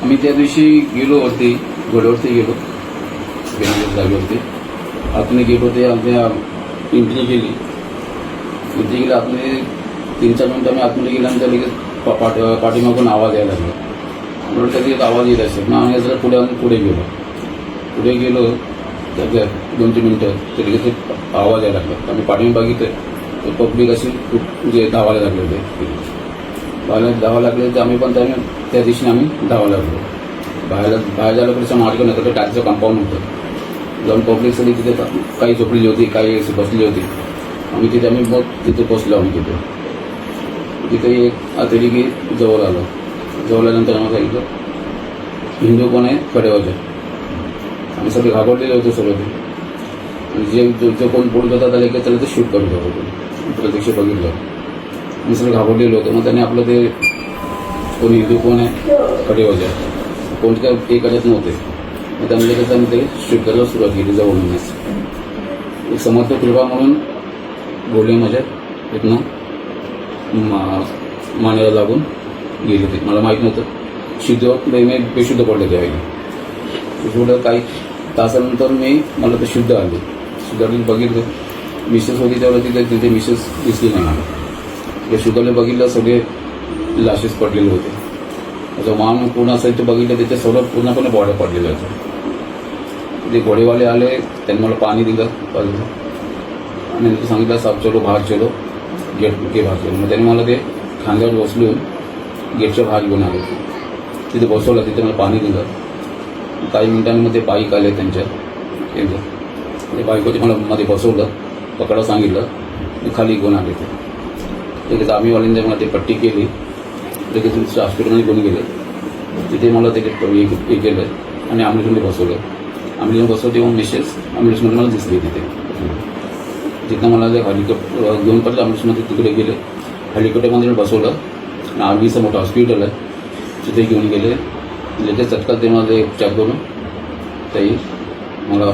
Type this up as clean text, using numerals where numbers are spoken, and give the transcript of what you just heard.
आम्ही त्या दिवशी गेलो वरती, घोड्यावरती गेलो जागेवरती. आतमध्ये गेट होते, आमच्या एंट्री केली. एंट्री केली आतमध्ये 3-4 मिनिटं आम्ही आतमध्ये गेल्यानंतर लगेच पाठीमागून आवाज यायला लागला. म्हणून कधी एक आवाज येत असेल ना. आम्ही जरा पुढे गेलो तर 2-3 मिनिटं तर लगेच आवाज यायला लागला. आम्ही पाठीमागे बघितलं तर पब्लिक अशी म्हणजे धावायला लागले होते. धावायला लागले तर आम्ही पण त्या दिवशी आम्ही धावायला लागलो. बाहेर जायला पुढचा मार्ग नव्हता, तर टाकीचं कंपाऊंड होतं. जाऊन पब्लिक सगळी तिथे काही झोपलेली होती, काही बसली होती. आम्ही मग तिथे बसलो. आम्ही तिथे एक आतडी की जवळ आल्यानंतर आम्हाला सांगितलं हिंदू कोण आहे कडेवाले. आम्ही सगळे घाबरलेले होतो सर्व ते. जे कोण पुढे जातात आले की त्याला ते शूट करत होतो. प्रत्यक्ष बघितलं आम्ही सगळे घाबरलेलो होतो. मग त्याने आपलं ते कोण हिंदू कोण आहे कडेवाले कोणत्या एक करत नव्हते. मग त्यामुळे त्याने ते शूट करायला सुरुवात केली जवळूनच. एक समर्थ कृपा म्हणून गोळी माझ्या इथनं मानेला लागून गेले ते. मला माहीत नव्हतं. शुद्ध मी बेशुद्ध पडले त्यावेळी. थोडं काही तासानंतर मला ते शुद्ध आली बघितलं. मिसेस होती त्यावेळेला तिथे मिसेस दिसली नाही मला. शुद्धने बघितलं सगळे लाशेस पडलेले होते. जो मान पूर्ण असायचं बघितलं त्याच्या सर्व पूर्णपणे बॉड्या पडलेल्या होत्या. ते घोडेवाले आले, त्यांनी मला पाणी दिलं आणि सांगितलं साहेब चलो बाहेर चलो, गेट के बाहेर चलो. मग त्यांनी मला ते खांद्यावर बसलून गेटच्या बाहेर घेऊन आले. तिथे बसवलं, तिथे मला पाणी दिलं. काही मिनिटांमध्ये बाईक आले त्यांच्या ते बाईकवरती मला मध्ये बसवलं, पकडा सांगितलं, खाली घेऊन आले ते. लगेच आर्मीवाल्यांनी मला ते पट्टी केली. लगेच हॉस्पिटलमध्ये घेऊन गेले. तिथे मला ते हे केलं आणि ॲम्ब्युलन्समध्ये बसवलं. ॲम्ब्युलन्स बसवलं तेव्हा मिसेस ॲम्ब्युलन्समध्ये मला दिसली तिथे. तिथं मला ते हेलिकॉप्टर घेऊन पडलं. ॲम्ब्युलन्समध्ये तिकडे गेले. हेलिकॉप्टरमध्ये बसवलं. आर्मीचं मोठं हॉस्पिटल आहे तिथे घेऊन गेले. लगेच चटका ते मला ते उपचार करून त्याही मला